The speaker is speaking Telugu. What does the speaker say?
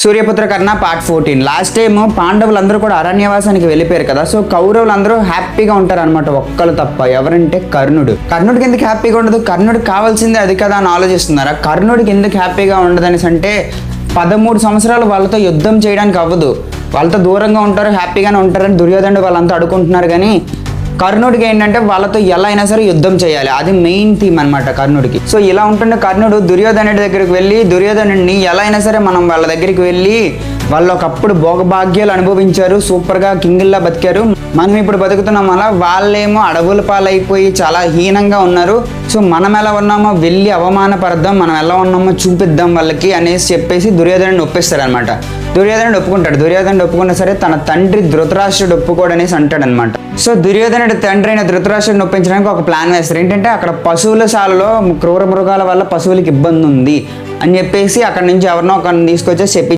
సూర్యపుత్ర కర్ణ పార్ట్ 14. లాస్ట్ టైం పాండవులందరూ కూడా అరణ్యవాసానికి వెళ్ళిపోయారు కదా. సో కౌరవులందరూ హ్యాపీగా ఉంటారు అనమాట, ఒక్కరు తప్ప. ఎవరంటే కర్ణుడికి ఎందుకు హ్యాపీగా ఉండదు? కర్ణుడికి కావాల్సిందే అది కదా అని ఆలోచిస్తున్నారా? కర్ణుడికి ఎందుకు హ్యాపీగా ఉండదనేసి అంటే 13 సంవత్సరాలు వాళ్ళతో యుద్ధం చేయడానికి అవ్వదు, వాళ్ళతో దూరంగా ఉంటారు, హ్యాపీగానే ఉంటారని దుర్యోధనుడు వాళ్ళంతా అడుకుంటున్నారు. కానీ కర్ణుడికి ఏంటంటే వాళ్ళతో ఎలా అయినా సరే యుద్ధం చేయాలి, అది మెయిన్ థీమ్ అనమాట కర్ణుడికి. సో ఇలా ఉంటుండే కర్ణుడు దుర్యోధనుడి దగ్గరికి వెళ్ళి దుర్యోధనుడిని ఎలా అయినా సరే మనం వాళ్ళ దగ్గరికి వెళ్ళి వాళ్ళు ఒకప్పుడు భోగభాగ్యాలు అనుభవించారు, సూపర్గా కింగిల్లా బతికారు, మనం ఇప్పుడు బతుకుతున్నాం, అలా వాళ్ళేమో అడవుల పాలైపోయి చాలా హీనంగా ఉన్నారు. సో మనం ఎలా ఉన్నామో వెళ్ళి అవమానపడదాం, మనం ఎలా ఉన్నామో చూపిద్దాం వాళ్ళకి అనేసి చెప్పేసి దుర్యోధనుడిని ఒప్పిస్తారనమాట. దుర్యోధనుడు ఒప్పుకుంటాడు. దుర్యోధనుడు ఒప్పుకున్నా సరే తన తండ్రి ధృతరాష్ట్రుడు ఒప్పుకోడనేసి అంటాడనమాట. సో దుర్యోధనుడి తండ్రి అయిన ధృతరాష్ట్రుడిని ఒప్పించడానికి ఒక ప్లాన్ వేస్తారు. ఏంటంటే అక్కడ పశువుల శాలలో క్రూర మృగాల వల్ల పశువులకి ఇబ్బంది ఉంది అని చెప్పేసి అక్కడ నుంచి ఎవరినో ఒకరిని తీసుకొచ్చేసి చెప్పి